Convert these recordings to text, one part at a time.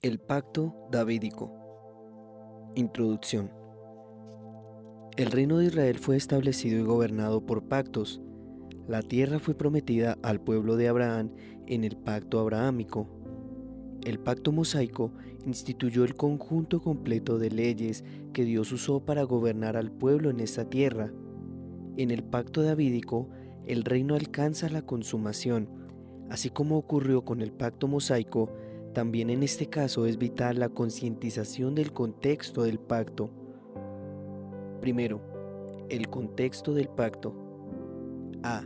El pacto davídico. Introducción. El reino de Israel fue establecido y gobernado por pactos. La tierra fue prometida al pueblo de Abraham en el pacto abrahámico. El pacto mosaico instituyó el conjunto completo de leyes que Dios usó para gobernar al pueblo en esta tierra. En el pacto davídico, el reino alcanza la consumación. Así como ocurrió con el pacto mosaico, también en este caso es vital la concientización del contexto del pacto. Primero, el contexto del pacto. A.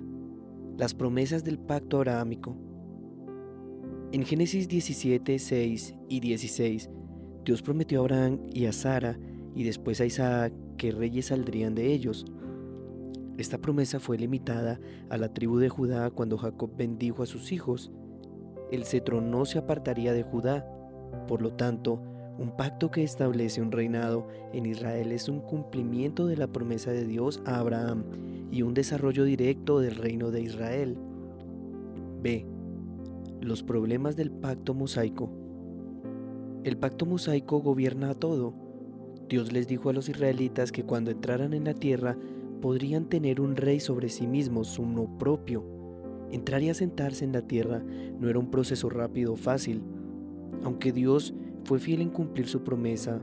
Las promesas del pacto abrahámico. En Génesis 17, 6 y 16, Dios prometió a Abraham y a Sara y después a Isaac que reyes saldrían de ellos. Esta promesa fue limitada a la tribu de Judá cuando Jacob bendijo a sus hijos. El cetro no se apartaría de Judá. Por lo tanto, un pacto que establece un reinado en Israel es un cumplimiento de la promesa de Dios a Abraham y un desarrollo directo del reino de Israel. B. Los problemas del pacto mosaico. El pacto mosaico gobierna a todo. Dios les dijo a los israelitas que cuando entraran en la tierra podrían tener un rey sobre sí mismos, uno propio. Entrar y asentarse en la tierra no era un proceso rápido o fácil, aunque Dios fue fiel en cumplir su promesa.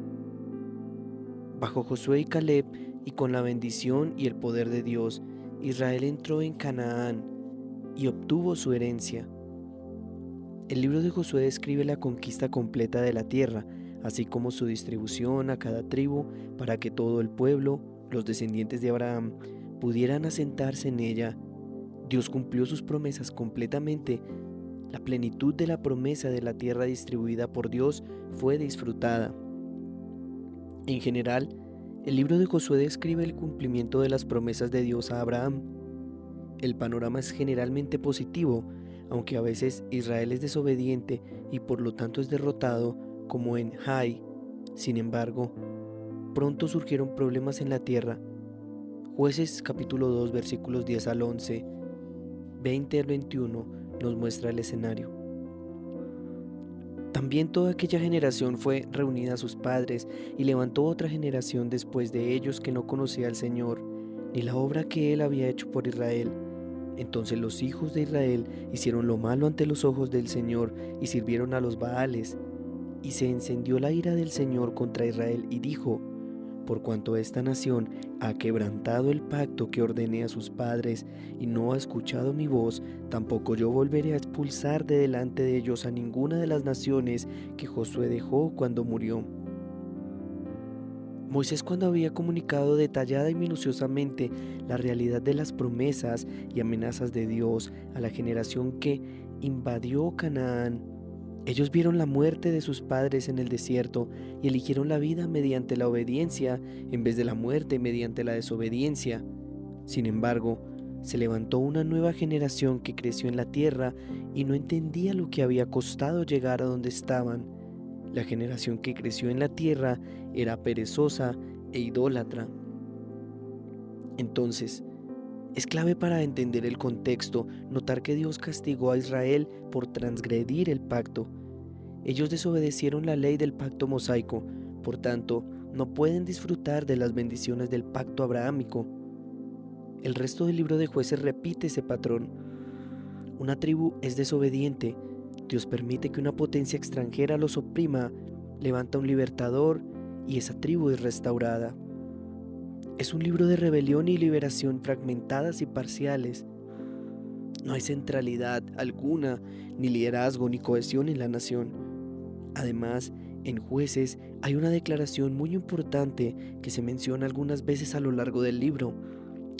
Bajo Josué y Caleb y con la bendición y el poder de Dios, Israel entró en Canaán y obtuvo su herencia. El libro de Josué describe la conquista completa de la tierra, así como su distribución a cada tribu para que todo el pueblo, los descendientes de Abraham, pudieran asentarse en ella. Dios cumplió sus promesas completamente. La plenitud de la promesa de la tierra distribuida por Dios fue disfrutada. En general, el libro de Josué describe el cumplimiento de las promesas de Dios a Abraham. El panorama es generalmente positivo, aunque a veces Israel es desobediente y por lo tanto es derrotado, como en Jai. Sin embargo, pronto surgieron problemas en la tierra. Jueces capítulo 2 versículos 10 al 11, 20 al 21 nos muestra el escenario. También toda aquella generación fue reunida a sus padres y levantó otra generación después de ellos que no conocía al Señor, ni la obra que Él había hecho por Israel. Entonces los hijos de Israel hicieron lo malo ante los ojos del Señor y sirvieron a los Baales. Y se encendió la ira del Señor contra Israel y dijo: por cuanto esta nación ha quebrantado el pacto que ordené a sus padres y no ha escuchado mi voz, tampoco yo volveré a expulsar de delante de ellos a ninguna de las naciones que Josué dejó cuando murió. Moisés, cuando había comunicado detallada y minuciosamente la realidad de las promesas y amenazas de Dios a la generación que invadió Canaán, ellos vieron la muerte de sus padres en el desierto y eligieron la vida mediante la obediencia en vez de la muerte mediante la desobediencia. Sin embargo, se levantó una nueva generación que creció en la tierra y no entendía lo que había costado llegar a donde estaban. La generación que creció en la tierra era perezosa e idólatra. Entonces, es clave para entender el contexto notar que Dios castigó a Israel por transgredir el pacto. Ellos desobedecieron la ley del pacto mosaico, por tanto, no pueden disfrutar de las bendiciones del pacto abrahámico. El resto del libro de Jueces repite ese patrón. Una tribu es desobediente, Dios permite que una potencia extranjera los oprima, levanta un libertador y esa tribu es restaurada. Es un libro de rebelión y liberación fragmentadas y parciales. No hay centralidad alguna, ni liderazgo, ni cohesión en la nación. Además, en Jueces hay una declaración muy importante que se menciona algunas veces a lo largo del libro,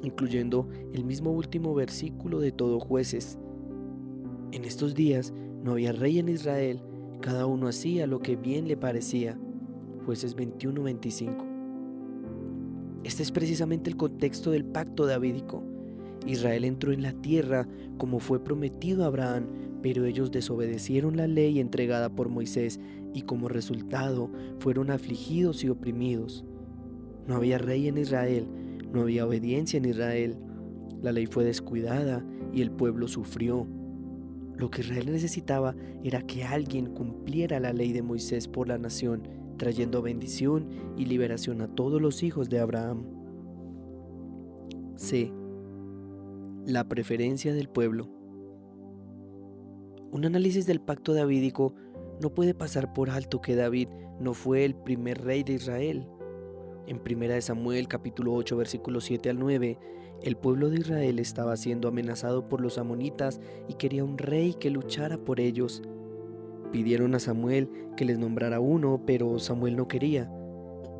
incluyendo el mismo último versículo de todo Jueces. En estos días no había rey en Israel, cada uno hacía lo que bien le parecía. Jueces 21-25. Este es precisamente el contexto del pacto davídico. Israel entró en la tierra como fue prometido a Abraham, pero ellos desobedecieron la ley entregada por Moisés y como resultado fueron afligidos y oprimidos. No había rey en Israel, no había obediencia en Israel. La ley fue descuidada y el pueblo sufrió. Lo que Israel necesitaba era que alguien cumpliera la ley de Moisés por la nación, trayendo bendición y liberación a todos los hijos de Abraham. C. La preferencia del pueblo. Un análisis del pacto davídico no puede pasar por alto que David no fue el primer rey de Israel. En 1 Samuel capítulo 8 versículos 7 al 9, el pueblo de Israel estaba siendo amenazado por los amonitas y quería un rey que luchara por ellos. Pidieron a Samuel que les nombrara uno, pero Samuel no quería.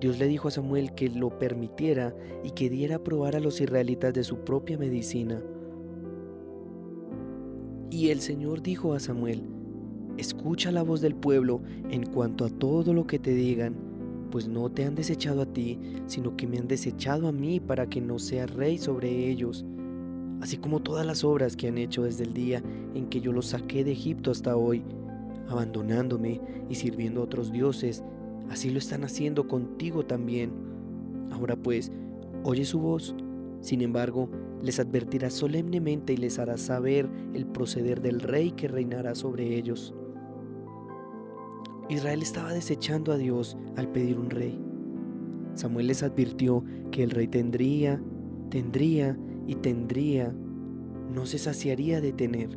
Dios le dijo a Samuel que lo permitiera y que diera a probar a los israelitas de su propia medicina. Y el Señor dijo a Samuel: escucha la voz del pueblo en cuanto a todo lo que te digan, pues no te han desechado a ti, sino que me han desechado a mí para que no sea rey sobre ellos. Así como todas las obras que han hecho desde el día en que yo los saqué de Egipto hasta hoy, abandonándome y sirviendo a otros dioses, así lo están haciendo contigo también. Ahora pues, oye su voz. Sin embargo, les advertirá solemnemente y les hará saber el proceder del rey que reinará sobre ellos. Israel estaba desechando a Dios al pedir un rey. Samuel les advirtió que el rey tendría, no se saciaría de tener.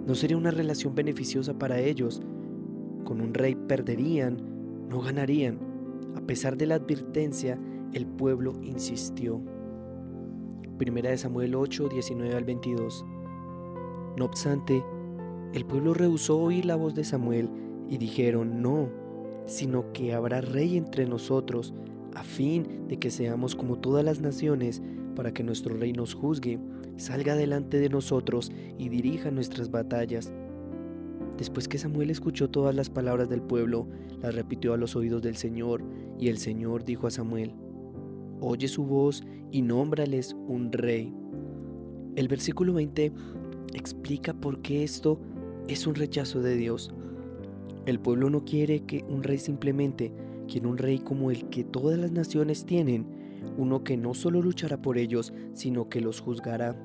No sería una relación beneficiosa para ellos. Con un rey perderían, no ganarían. A pesar de la advertencia, el pueblo insistió. 1 Samuel 8, 19 al 22. No obstante, el pueblo rehusó oír la voz de Samuel y dijeron: no, sino que habrá rey entre nosotros, a fin de que seamos como todas las naciones, para que nuestro rey nos juzgue, salga delante de nosotros y dirija nuestras batallas. Después que Samuel escuchó todas las palabras del pueblo, las repitió a los oídos del Señor, y el Señor dijo a Samuel: oye su voz y nómbrales un rey. El versículo 20 explica por qué esto es un rechazo de Dios. El pueblo no quiere que un rey simplemente, quiere un rey como el que todas las naciones tienen, uno que no solo luchará por ellos, sino que los juzgará.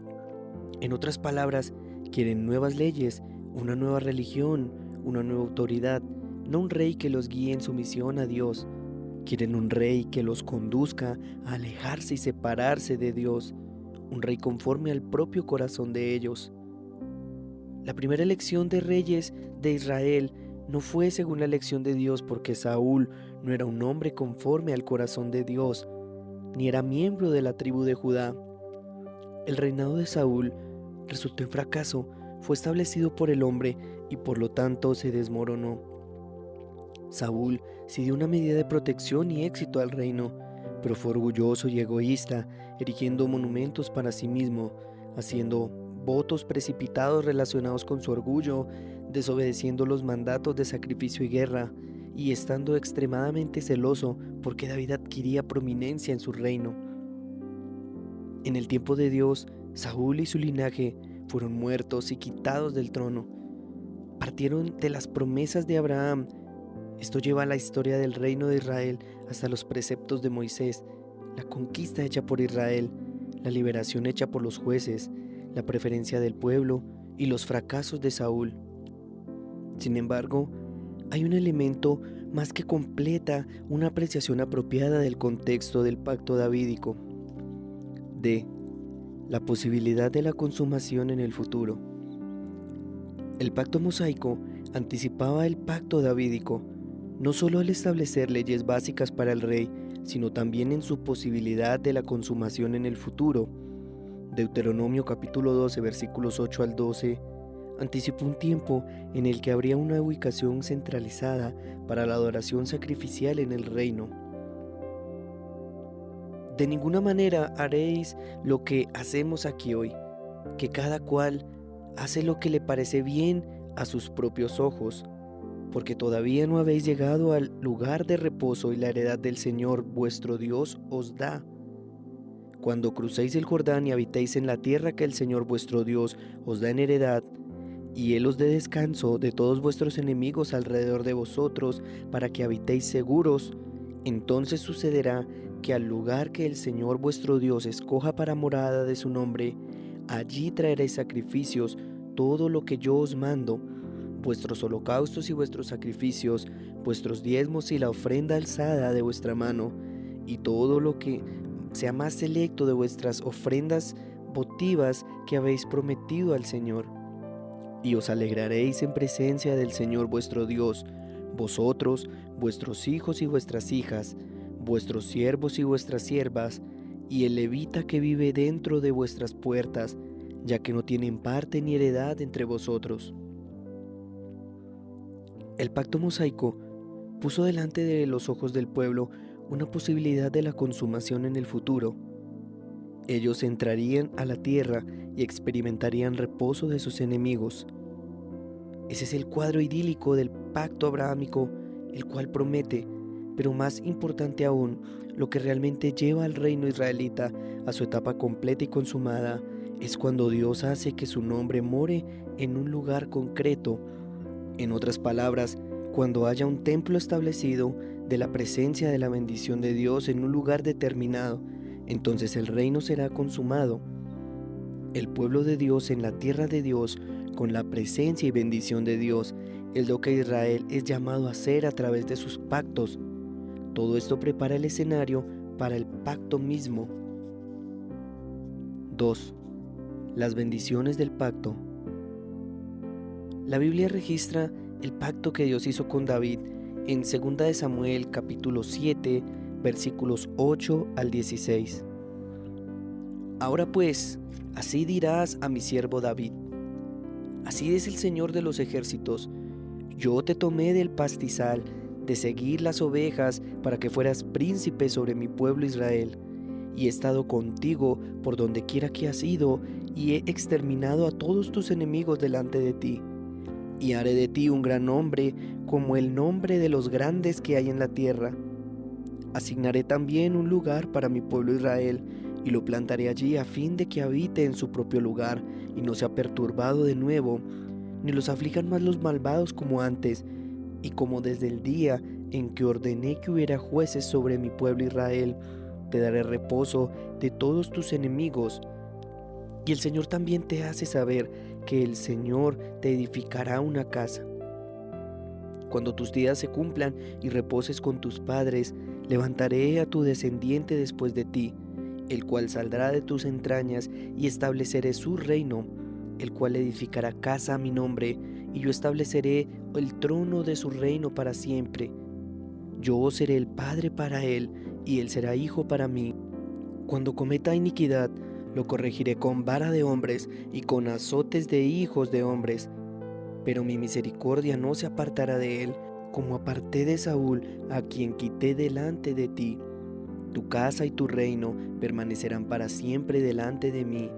En otras palabras, quieren nuevas leyes, una nueva religión, una nueva autoridad, no un rey que los guíe en su misión a Dios. Quieren un rey que los conduzca a alejarse y separarse de Dios, un rey conforme al propio corazón de ellos. La primera elección de reyes de Israel no fue según la elección de Dios, porque Saúl no era un hombre conforme al corazón de Dios, ni era miembro de la tribu de Judá. El reinado de Saúl resultó en fracaso, fue establecido por el hombre y por lo tanto se desmoronó. Saúl sí dio una medida de protección y éxito al reino, pero fue orgulloso y egoísta, erigiendo monumentos para sí mismo, haciendo votos precipitados relacionados con su orgullo, desobedeciendo los mandatos de sacrificio y guerra, y estando extremadamente celoso porque David adquiría prominencia en su reino. En el tiempo de Dios, Saúl y su linaje fueron muertos y quitados del trono. Partieron de las promesas de Abraham. Esto lleva a la historia del reino de Israel hasta los preceptos de Moisés, la conquista hecha por Israel, la liberación hecha por los jueces, la preferencia del pueblo y los fracasos de Saúl. Sin embargo, hay un elemento más que completa una apreciación apropiada del contexto del pacto davídico. D. La posibilidad de la consumación en el futuro. El pacto mosaico anticipaba el pacto davídico, no solo al establecer leyes básicas para el rey, sino también en su posibilidad de la consumación en el futuro. Deuteronomio capítulo 12 versículos 8 al 12 anticipó un tiempo en el que habría una ubicación centralizada para la adoración sacrificial en el reino. De ninguna manera haréis lo que hacemos aquí hoy, que cada cual hace lo que le parece bien a sus propios ojos, porque todavía no habéis llegado al lugar de reposo y la heredad del Señor vuestro Dios os da. Cuando crucéis el Jordán y habitéis en la tierra que el Señor vuestro Dios os da en heredad, y Él os dé descanso de todos vuestros enemigos alrededor de vosotros, para que habitéis seguros, entonces sucederá que al lugar que el Señor vuestro Dios escoja para morada de su nombre, allí traeréis sacrificios todo lo que yo os mando, vuestros holocaustos y vuestros sacrificios, vuestros diezmos y la ofrenda alzada de vuestra mano, y todo lo que sea más selecto de vuestras ofrendas votivas que habéis prometido al Señor. Y os alegraréis en presencia del Señor vuestro Dios, vosotros, vuestros hijos y vuestras hijas, vuestros siervos y vuestras siervas, y el levita que vive dentro de vuestras puertas, ya que no tienen parte ni heredad entre vosotros. El pacto mosaico puso delante de los ojos del pueblo una posibilidad de la consumación en el futuro. Ellos entrarían a la tierra y experimentarían reposo de sus enemigos. Ese es el cuadro idílico del pacto abrahámico, el cual promete, pero más importante aún, lo que realmente lleva al reino israelita a su etapa completa y consumada, es cuando Dios hace que su nombre more en un lugar concreto. En otras palabras, cuando haya un templo establecido de la presencia de la bendición de Dios en un lugar determinado, entonces el reino será consumado. El pueblo de Dios en la tierra de Dios, con la presencia y bendición de Dios, es lo que Israel es llamado a hacer a través de sus pactos. Todo esto prepara el escenario para el pacto mismo. 2. Las bendiciones del pacto. La Biblia registra el pacto que Dios hizo con David en 2 de Samuel capítulo 7, versículos 8 al 16. Ahora pues, así dirás a mi siervo David: así dice el Señor de los ejércitos, yo te tomé del pastizal, de seguir las ovejas, para que fueras príncipe sobre mi pueblo Israel, y he estado contigo por donde quiera que has ido, y he exterminado a todos tus enemigos delante de ti, y haré de ti un gran nombre, como el nombre de los grandes que hay en la tierra. Asignaré también un lugar para mi pueblo Israel, y lo plantaré allí a fin de que habite en su propio lugar, y no sea perturbado de nuevo, ni los aflijan más los malvados como antes, y como desde el día en que ordené que hubiera jueces sobre mi pueblo Israel, te daré reposo de todos tus enemigos. Y el Señor también te hace saber que el Señor te edificará una casa. Cuando tus días se cumplan y reposes con tus padres, levantaré a tu descendiente después de ti, el cual saldrá de tus entrañas, y estableceré su reino, el cual edificará casa a mi nombre, y yo estableceré el trono de su reino para siempre. Yo seré el padre para él, y él será hijo para mí. Cuando cometa iniquidad, lo corregiré con vara de hombres y con azotes de hijos de hombres. Pero mi misericordia no se apartará de él, como aparté de Saúl, a quien quité delante de ti. Tu casa y tu reino permanecerán para siempre delante de mí.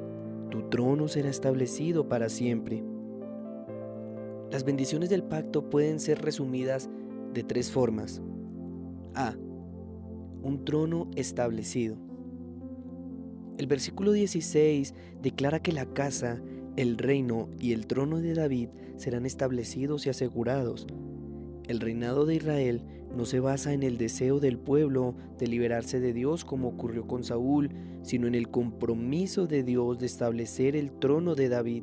Tu trono será establecido para siempre. Las bendiciones del pacto pueden ser resumidas de 3 formas. A. Un trono establecido. El versículo 16 declara que la casa, el reino y el trono de David serán establecidos y asegurados. El reinado de Israel no se basa en el deseo del pueblo de liberarse de Dios como ocurrió con Saúl, sino en el compromiso de Dios de establecer el trono de David.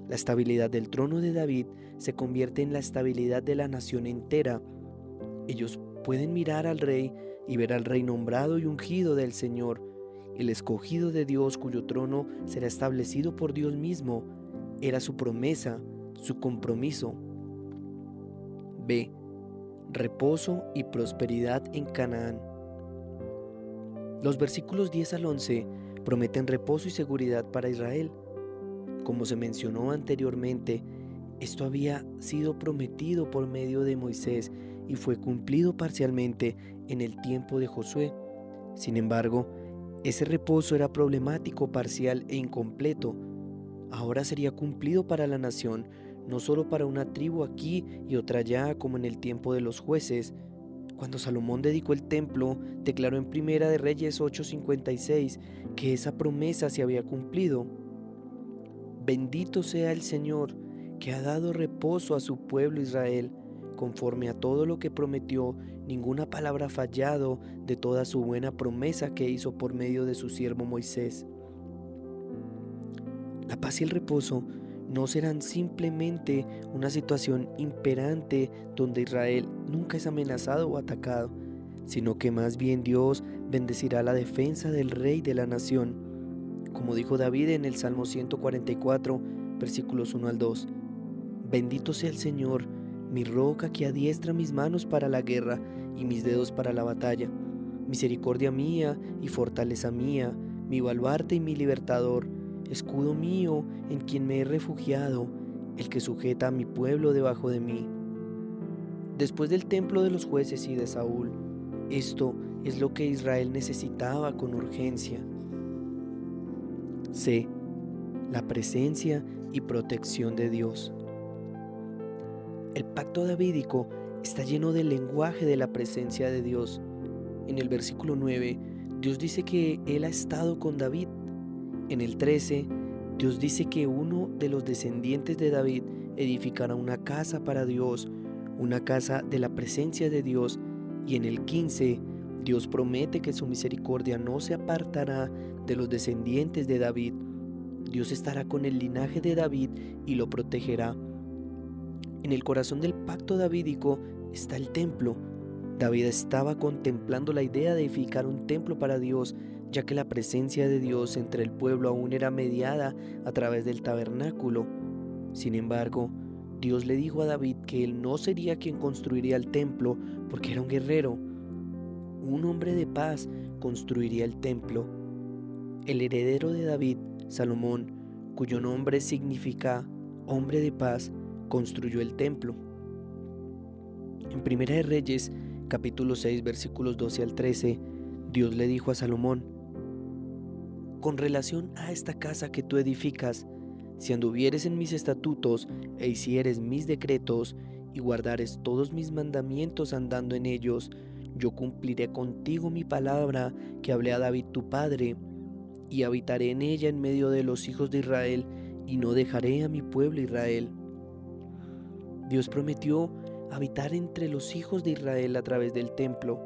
La estabilidad del trono de David se convierte en la estabilidad de la nación entera. Ellos pueden mirar al rey y ver al rey nombrado y ungido del Señor, el escogido de Dios cuyo trono será establecido por Dios mismo. Era su promesa, su compromiso. B. Reposo y prosperidad en Canaán. Los versículos 10 al 11 prometen reposo y seguridad para Israel. Como se mencionó anteriormente, esto había sido prometido por medio de Moisés y fue cumplido parcialmente en el tiempo de Josué. Sin embargo, ese reposo era problemático, parcial e incompleto. Ahora sería cumplido para la nación, no solo para una tribu aquí y otra allá como en el tiempo de los jueces. Cuando Salomón dedicó el templo, declaró en Primera de Reyes 8:56 que esa promesa se había cumplido. Bendito sea el Señor, que ha dado reposo a su pueblo Israel. Conforme a todo lo que prometió, ninguna palabra ha fallado de toda su buena promesa que hizo por medio de su siervo Moisés. La paz y el reposo no serán simplemente una situación imperante donde Israel nunca es amenazado o atacado, sino que más bien Dios bendecirá la defensa del rey de la nación. Como dijo David en el Salmo 144, versículos 1 al 2. Bendito sea el Señor, mi roca que adiestra mis manos para la guerra y mis dedos para la batalla. Misericordia mía y fortaleza mía, mi baluarte y mi libertador, escudo mío en quien me he refugiado, el que sujeta a mi pueblo debajo de mí. Después del templo de los jueces y de Saúl, esto es lo que Israel necesitaba con urgencia. C. La presencia y protección de Dios. El pacto davídico está lleno del lenguaje de la presencia de Dios. En el versículo 9, Dios dice que Él ha estado con David. En el 13, Dios dice que uno de los descendientes de David edificará una casa para Dios, una casa de la presencia de Dios. Y en el 15, Dios promete que su misericordia no se apartará de los descendientes de David. Dios estará con el linaje de David y lo protegerá. En el corazón del pacto davídico está el templo. David estaba contemplando la idea de edificar un templo para Dios, ya que la presencia de Dios entre el pueblo aún era mediada a través del tabernáculo. Sin embargo, Dios le dijo a David que él no sería quien construiría el templo porque era un guerrero. Un hombre de paz construiría el templo. El heredero de David, Salomón, cuyo nombre significa hombre de paz, construyó el templo. En Primera de Reyes, capítulo 6, versículos 12 al 13, Dios le dijo a Salomón: con relación a esta casa que tú edificas, si anduvieres en mis estatutos e hicieres mis decretos y guardares todos mis mandamientos andando en ellos, yo cumpliré contigo mi palabra que hablé a David tu padre, y habitaré en ella en medio de los hijos de Israel, y no dejaré a mi pueblo Israel. Dios prometió habitar entre los hijos de Israel a través del templo.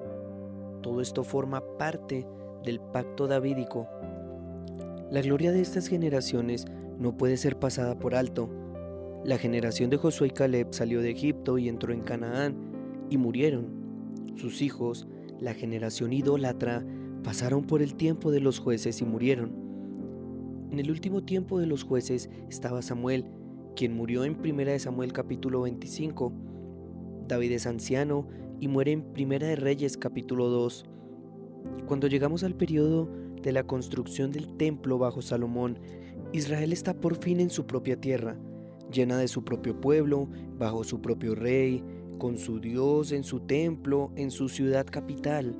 Todo esto forma parte del pacto davídico. La gloria de estas generaciones no puede ser pasada por alto. La generación de Josué y Caleb salió de Egipto y entró en Canaán y murieron. Sus hijos, la generación idólatra, pasaron por el tiempo de los jueces y murieron. En el último tiempo de los jueces estaba Samuel, quien murió en 1 Samuel capítulo 25. David es anciano y muere en 1 Reyes capítulo 2. Cuando llegamos al periodo de la construcción del templo bajo Salomón, Israel está por fin en su propia tierra, llena de su propio pueblo, bajo su propio rey, con su Dios en su templo, en su ciudad capital.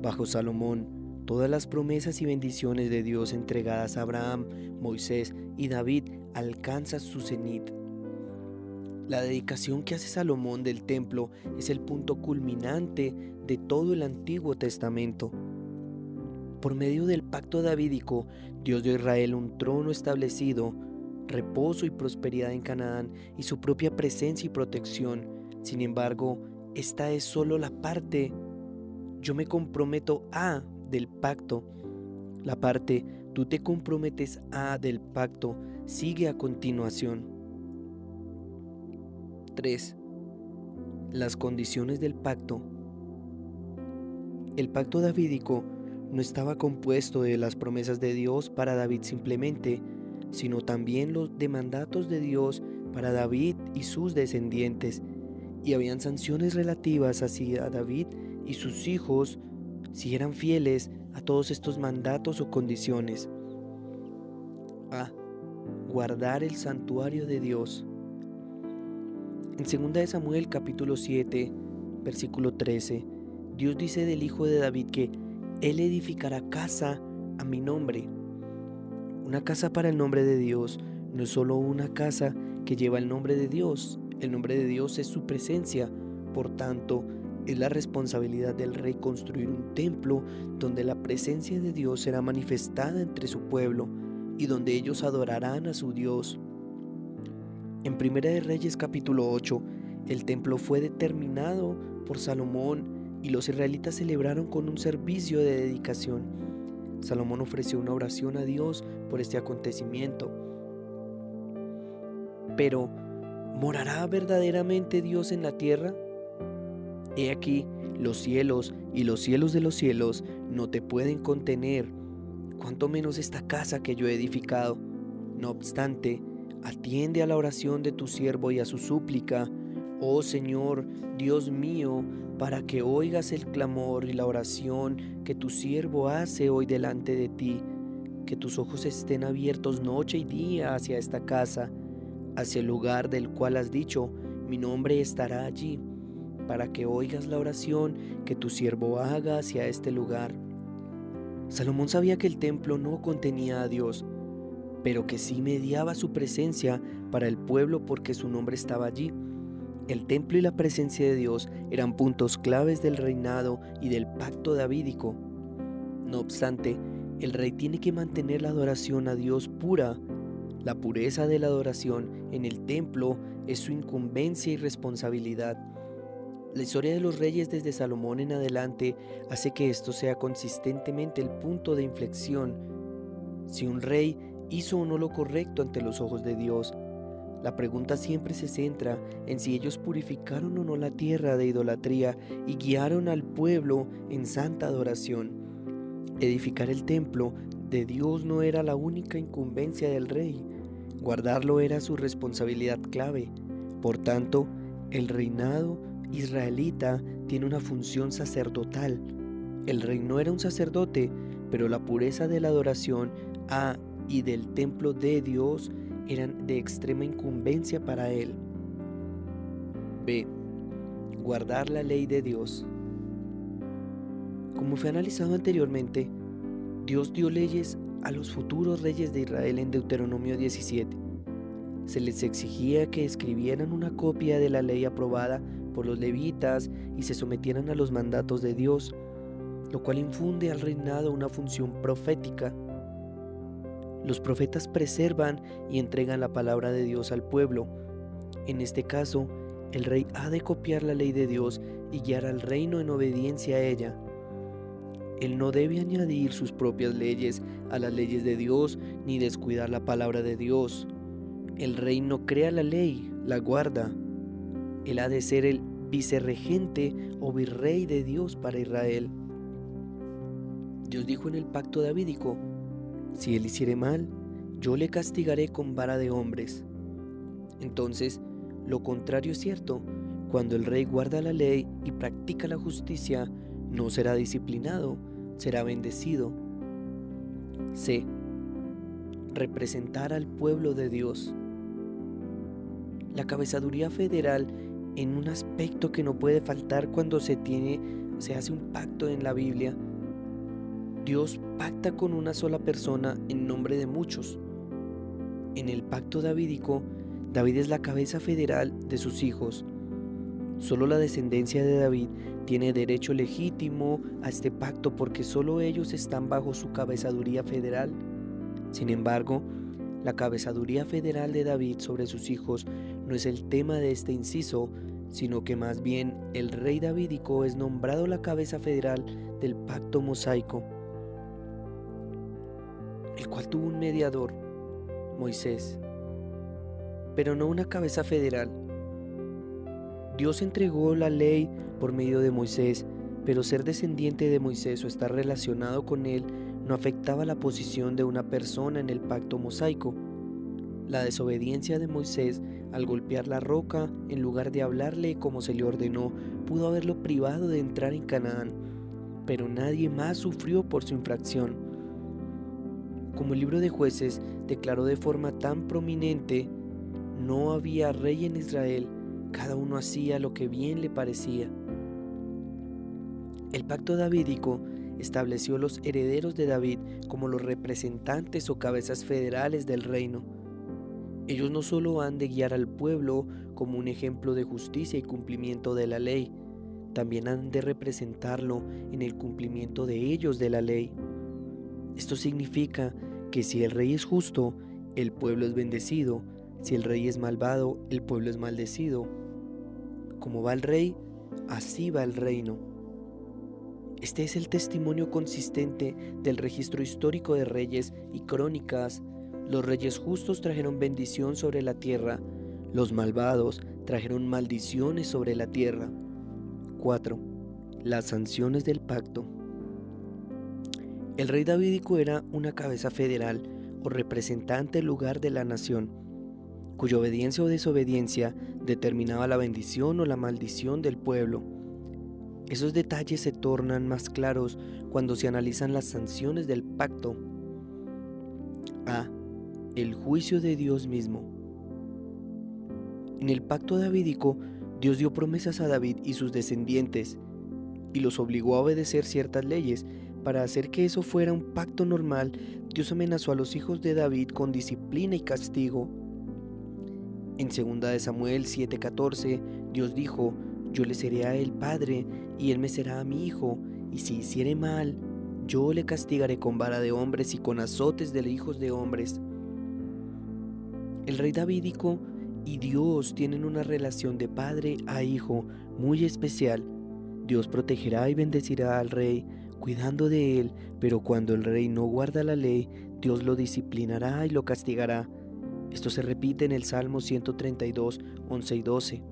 Bajo Salomón, todas las promesas y bendiciones de Dios entregadas a Abraham, Moisés y David alcanzan su cenit. La dedicación que hace Salomón del templo es el punto culminante de todo el Antiguo Testamento. Por medio del pacto davídico, Dios dio a Israel un trono establecido, reposo y prosperidad en Canaán y su propia presencia y protección. Sin embargo, esta es solo la parte yo me comprometo a del pacto. La parte tú te comprometes a del pacto sigue a continuación. 3. Las condiciones del pacto. El pacto davídico no estaba compuesto de las promesas de Dios para David simplemente, sino también los de mandatos de Dios para David y sus descendientes, y habían sanciones relativas hacia David y sus hijos si eran fieles a todos estos mandatos o condiciones. A. Guardar el santuario de Dios. En 2 Samuel capítulo 7, versículo 13, Dios dice del hijo de David que él edificará casa a mi nombre. Una casa para el nombre de Dios no es solo una casa que lleva el nombre de Dios. El nombre de Dios es su presencia. Por tanto, es la responsabilidad del rey construir un templo donde la presencia de Dios será manifestada entre su pueblo y donde ellos adorarán a su Dios. En 1 Reyes capítulo 8, el templo fue determinado por Salomón y los israelitas celebraron con un servicio de dedicación. Salomón ofreció una oración a Dios por este acontecimiento. Pero, ¿morará verdaderamente Dios en la tierra? He aquí, los cielos y los cielos de los cielos no te pueden contener, cuanto menos esta casa que yo he edificado. No obstante, atiende a la oración de tu siervo y a su súplica, oh Señor, Dios mío, para que oigas el clamor y la oración que tu siervo hace hoy delante de ti. Que tus ojos estén abiertos noche y día hacia esta casa, hacia el lugar del cual has dicho, mi nombre estará allí, para que oigas la oración que tu siervo haga hacia este lugar. Salomón sabía que el templo no contenía a Dios, pero que sí mediaba su presencia para el pueblo porque su nombre estaba allí. El templo y la presencia de Dios eran puntos claves del reinado y del pacto davídico. No obstante, el rey tiene que mantener la adoración a Dios pura. La pureza de la adoración en el templo es su incumbencia y responsabilidad. La historia de los reyes desde Salomón en adelante hace que esto sea consistentemente el punto de inflexión. Si un rey hizo o no lo correcto ante los ojos de Dios, la pregunta siempre se centra en si ellos purificaron o no la tierra de idolatría y guiaron al pueblo en santa adoración. Edificar el templo de Dios no era la única incumbencia del rey, guardarlo era su responsabilidad clave. Por tanto, el reinado israelita tiene una función sacerdotal. El rey no era un sacerdote, pero la pureza de la adoración a y del templo de Dios eran de extrema incumbencia para él. B. Guardar la ley de Dios. Como fue analizado anteriormente, Dios dio leyes a los futuros reyes de Israel en Deuteronomio 17. Se les exigía que escribieran una copia de la ley aprobada por los levitas y se sometieran a los mandatos de Dios, lo cual infunde al reinado una función profética. Los profetas preservan y entregan la palabra de Dios al pueblo. En este caso, el rey ha de copiar la ley de Dios y guiar al reino en obediencia a ella. Él no debe añadir sus propias leyes a las leyes de Dios ni descuidar la palabra de Dios. El rey no crea la ley, la guarda. Él ha de ser el vicerregente o virrey de Dios para Israel. Dios dijo en el pacto davídico, si él hiciere mal, yo le castigaré con vara de hombres. Entonces, lo contrario es cierto. Cuando el rey guarda la ley y practica la justicia, no será disciplinado, será bendecido. C. Representar al pueblo de Dios. La cabezaduría federal, en un aspecto que no puede faltar cuando se hace un pacto en la Biblia, Dios pacta con una sola persona en nombre de muchos. En el pacto davídico, David es la cabeza federal de sus hijos. Solo la descendencia de David tiene derecho legítimo a este pacto porque solo ellos están bajo su cabezaduría federal. Sin embargo, la cabezaduría federal de David sobre sus hijos no es el tema de este inciso, sino que más bien el rey davídico es nombrado la cabeza federal del pacto mosaico, el cual tuvo un mediador, Moisés, pero no una cabeza federal. Dios entregó la ley por medio de Moisés, pero ser descendiente de Moisés o estar relacionado con él no afectaba la posición de una persona en el pacto mosaico. La desobediencia de Moisés al golpear la roca en lugar de hablarle como se le ordenó pudo haberlo privado de entrar en Canaán, pero nadie más sufrió por su infracción. Como el libro de Jueces declaró de forma tan prominente, no había rey en Israel, cada uno hacía lo que bien le parecía. El pacto davídico estableció los herederos de David como los representantes o cabezas federales del reino. Ellos no solo han de guiar al pueblo como un ejemplo de justicia y cumplimiento de la ley, también han de representarlo en el cumplimiento de ellos de la ley. Esto significa que si el rey es justo, el pueblo es bendecido. Si el rey es malvado, el pueblo es maldecido. Como va el rey, así va el reino. Este es el testimonio consistente del registro histórico de reyes y crónicas. Los reyes justos trajeron bendición sobre la tierra, Los malvados trajeron maldiciones sobre la tierra. 4. Las sanciones del pacto. El rey davídico era una cabeza federal o representante del lugar de la nación, cuya obediencia o desobediencia determinaba la bendición o la maldición del pueblo. Esos detalles se tornan más claros cuando se analizan las sanciones del pacto. A. El juicio de Dios mismo. En el pacto davídico, Dios dio promesas a David y sus descendientes y los obligó a obedecer ciertas leyes. Para hacer que eso fuera un pacto normal, Dios amenazó a los hijos de David con disciplina y castigo. En 2 Samuel 7:14, Dios dijo: yo le seré a él padre, y él me será a mi hijo, y si hiciere mal, yo le castigaré con vara de hombres y con azotes de hijos de hombres. El rey davídico y Dios tienen una relación de padre a hijo muy especial. Dios protegerá y bendecirá al rey, cuidando de él, pero cuando el rey no guarda la ley, Dios lo disciplinará y lo castigará. Esto se repite en el Salmo 132, 11 y 12.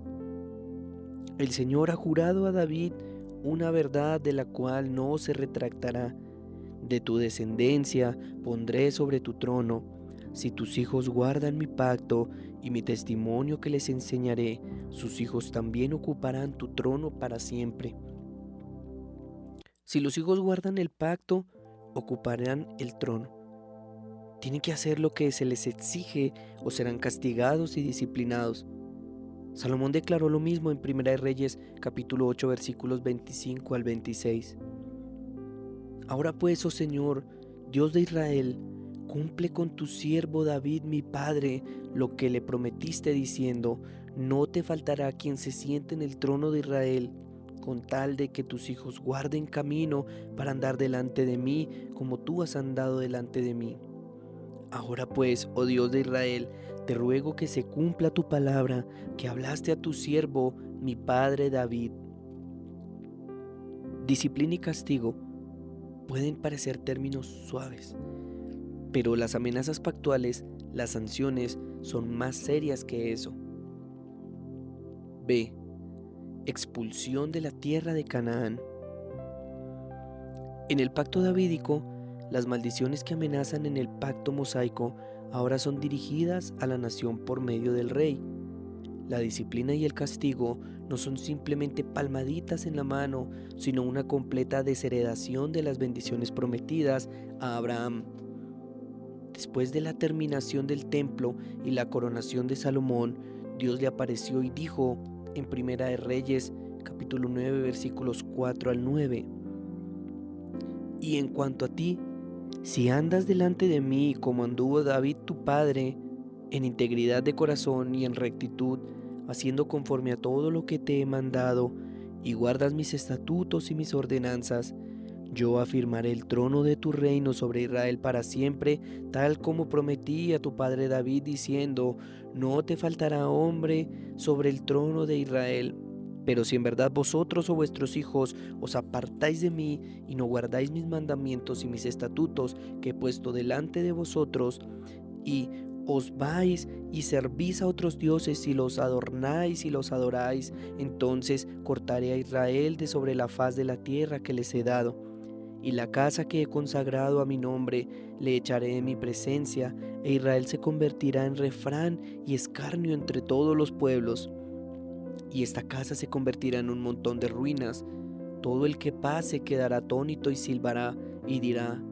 El Señor ha jurado a David una verdad de la cual no se retractará. De tu descendencia pondré sobre tu trono. Si tus hijos guardan mi pacto y mi testimonio que les enseñaré, sus hijos también ocuparán tu trono para siempre. Si los hijos guardan el pacto, ocuparán el trono. Tienen que hacer lo que se les exige o serán castigados y disciplinados. Salomón declaró lo mismo en 1 Reyes capítulo 8 versículos 25 al 26. Ahora pues, oh Señor, Dios de Israel, cumple con tu siervo David mi padre lo que le prometiste diciendo: no te faltará quien se siente en el trono de Israel, con tal de que tus hijos guarden camino para andar delante de mí como tú has andado delante de mí. Ahora pues, oh Dios de Israel, te ruego que se cumpla tu palabra que hablaste a tu siervo, mi padre David. Disciplina y castigo pueden parecer términos suaves, pero las amenazas pactuales, las sanciones, son más serias que eso. B. Expulsión de la tierra de Canaán. En el pacto davídico, las maldiciones que amenazan en el pacto mosaico ahora son dirigidas a la nación por medio del rey. La disciplina y el castigo no son simplemente palmaditas en la mano, sino una completa desheredación de las bendiciones prometidas a Abraham. Después de la terminación del templo y la coronación de Salomón, Dios le apareció y dijo en 1 Reyes capítulo 9 versículos 4 al 9: y en cuanto a ti, si andas delante de mí como anduvo David tu padre, en integridad de corazón y en rectitud, haciendo conforme a todo lo que te he mandado, y guardas mis estatutos y mis ordenanzas, yo afirmaré el trono de tu reino sobre Israel para siempre, tal como prometí a tu padre David, diciendo: no te faltará hombre sobre el trono de Israel. Pero si en verdad vosotros o vuestros hijos os apartáis de mí y no guardáis mis mandamientos y mis estatutos que he puesto delante de vosotros, y os vais y servís a otros dioses y los adornáis y los adoráis, entonces cortaré a Israel de sobre la faz de la tierra que les he dado. Y la casa que he consagrado a mi nombre le echaré de mi presencia, e Israel se convertirá en refrán y escarnio entre todos los pueblos. Y esta casa se convertirá en un montón de ruinas. Todo el que pase quedará atónito y silbará y dirá: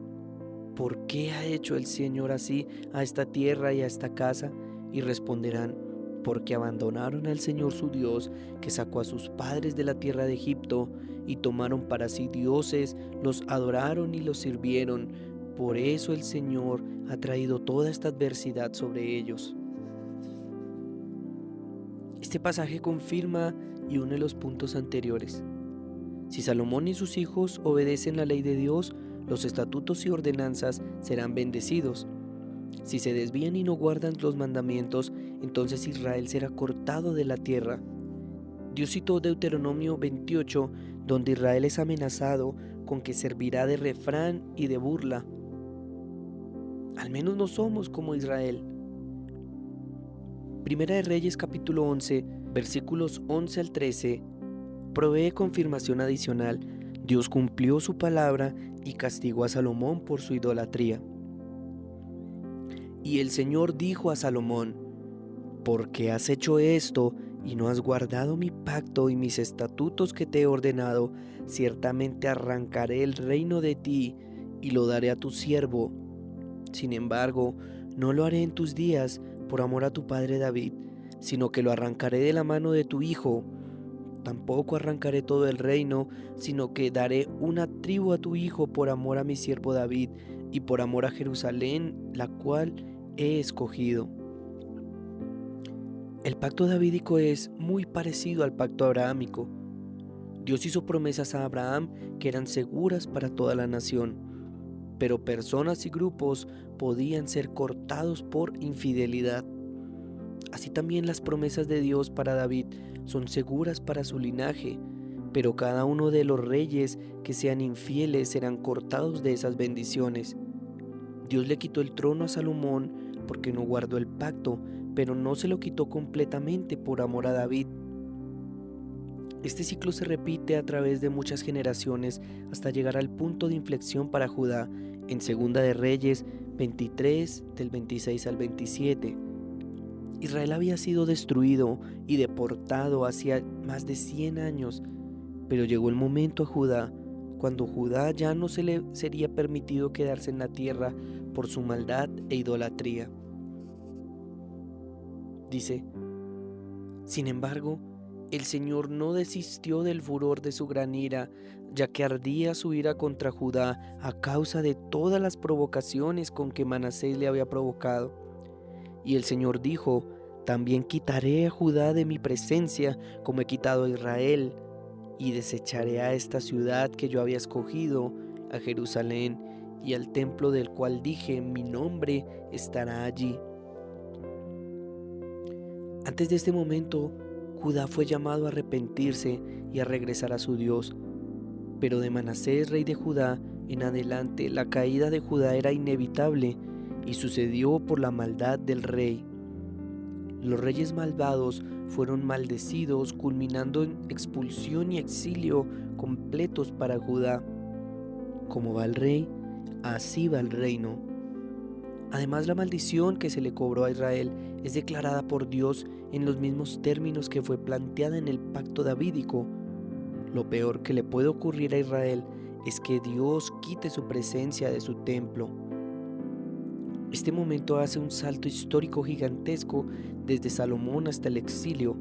¿por qué ha hecho el Señor así a esta tierra y a esta casa? Y responderán: porque abandonaron al Señor su Dios, que sacó a sus padres de la tierra de Egipto, y tomaron para sí dioses, los adoraron y los sirvieron. Por eso el Señor ha traído toda esta adversidad sobre ellos. Este pasaje confirma y une los puntos anteriores. Si Salomón y sus hijos obedecen la ley de Dios, los estatutos y ordenanzas serán bendecidos. Si se desvían y no guardan los mandamientos, entonces Israel será cortado de la tierra. Dios citó Deuteronomio 28, donde Israel es amenazado con que servirá de refrán y de burla. Al menos no somos como Israel. Primera de Reyes capítulo 11, versículos 11 al 13, provee confirmación adicional. Dios cumplió su palabra y castigó a Salomón por su idolatría. Y el Señor dijo a Salomón: ¿por qué has hecho esto y no has guardado mi pacto y mis estatutos que te he ordenado? Ciertamente arrancaré el reino de ti y lo daré a tu siervo. Sin embargo, no lo haré en tus días por amor a tu padre David, sino que lo arrancaré de la mano de tu hijo. Tampoco arrancaré todo el reino, sino que daré una tribu a tu hijo por amor a mi siervo David y por amor a Jerusalén, la cual he escogido. El pacto davídico es muy parecido al pacto abrahámico. Dios hizo promesas a Abraham que eran seguras para toda la nación, pero personas y grupos podían ser cortados por infidelidad. Así también las promesas de Dios para David son seguras para su linaje, pero cada uno de los reyes que sean infieles serán cortados de esas bendiciones. Dios le quitó el trono a Salomón porque no guardó el pacto, pero no se lo quitó completamente por amor a David. Este ciclo se repite a través de muchas generaciones hasta llegar al punto de inflexión para Judá en Segunda de Reyes 23 del 26 al 27. Israel había sido destruido y deportado hacía más de 100 años, pero llegó el momento a Judá cuando Judá ya no se le sería permitido quedarse en la tierra por su maldad e idolatría. Dice: sin embargo, el Señor no desistió del furor de su gran ira, ya que ardía su ira contra Judá a causa de todas las provocaciones con que Manasés le había provocado. Y el Señor dijo: también quitaré a Judá de mi presencia, como he quitado a Israel, y desecharé a esta ciudad que yo había escogido, a Jerusalén, y al templo del cual dije: mi nombre estará allí. Antes de este momento, Judá fue llamado a arrepentirse y a regresar a su Dios. Pero de Manasés, rey de Judá, en adelante la caída de Judá era inevitable y sucedió por la maldad del rey. Los reyes malvados fueron maldecidos, culminando en expulsión y exilio completos para Judá. Como va el rey, así va el reino. Además, la maldición que se le cobró a Israel es declarada por Dios en los mismos términos que fue planteada en el pacto davídico. Lo peor que le puede ocurrir a Israel es que Dios quite su presencia de su templo. Este momento hace un salto histórico gigantesco desde Salomón hasta el exilio,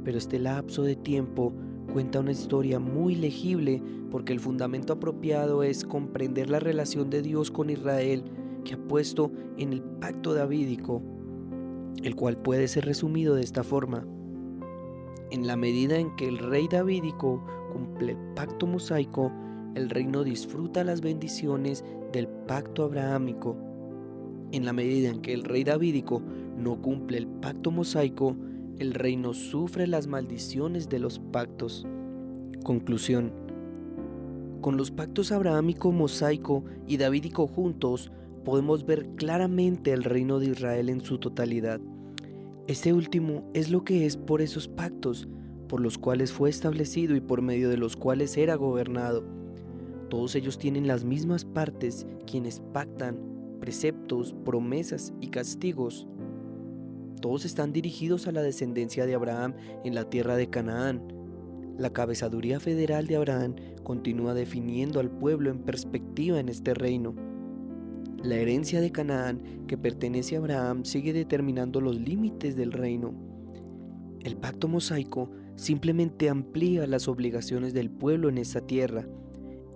pero este lapso de tiempo cuenta una historia muy legible porque el fundamento apropiado es comprender la relación de Dios con Israel que ha puesto en el pacto davídico, el cual puede ser resumido de esta forma: en la medida en que el rey davídico cumple el pacto mosaico, el reino disfruta las bendiciones del pacto abrahámico. En la medida en que el rey davídico no cumple el pacto mosaico, el reino sufre las maldiciones de los pactos. Conclusión: con los pactos abrahámico, mosaico y davídico juntos, podemos ver claramente el reino de Israel en su totalidad. Este último es lo que es por esos pactos, por los cuales fue establecido y por medio de los cuales era gobernado. Todos ellos tienen las mismas partes, quienes pactan, preceptos, promesas y castigos. Todos están dirigidos a la descendencia de Abraham en la tierra de Canaán. La cabezaduría federal de Abraham continúa definiendo al pueblo en perspectiva en este reino. La herencia de Canaán, que pertenece a Abraham, sigue determinando los límites del reino. El pacto mosaico simplemente amplía las obligaciones del pueblo en esta tierra,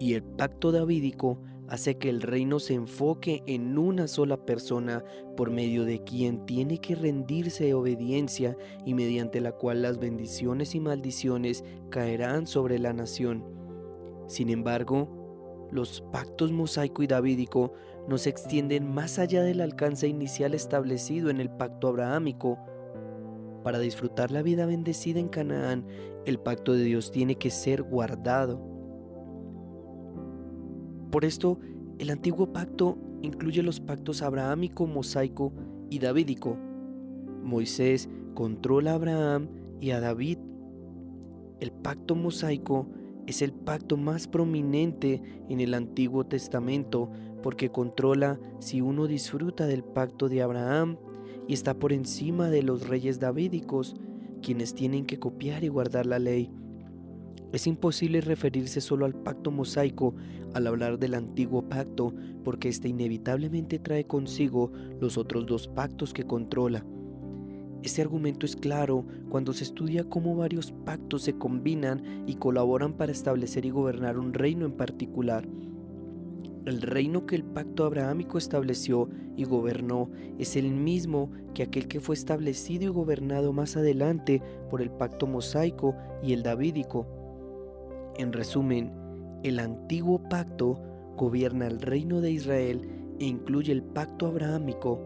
y el pacto davídico hace que el reino se enfoque en una sola persona, por medio de quien tiene que rendirse de obediencia y mediante la cual las bendiciones y maldiciones caerán sobre la nación. Sin embargo, los pactos mosaico y davídico no se extienden más allá del alcance inicial establecido en el pacto abrahámico. Para disfrutar la vida bendecida en Canaán, el pacto de Dios tiene que ser guardado. Por esto, el antiguo pacto incluye los pactos abrahámico, mosaico y davídico. Moisés controla a Abraham y a David. El pacto mosaico es el pacto más prominente en el Antiguo Testamento porque controla si uno disfruta del pacto de Abraham y está por encima de los reyes davídicos, quienes tienen que copiar y guardar la ley. Es imposible referirse solo al pacto mosaico al hablar del antiguo pacto porque éste inevitablemente trae consigo los otros dos pactos que controla. Este argumento es claro cuando se estudia cómo varios pactos se combinan y colaboran para establecer y gobernar un reino en particular. El reino que el pacto abrahámico estableció y gobernó es el mismo que aquel que fue establecido y gobernado más adelante por el pacto mosaico y el davídico. En resumen, el antiguo pacto gobierna el reino de Israel e incluye el pacto abrahámico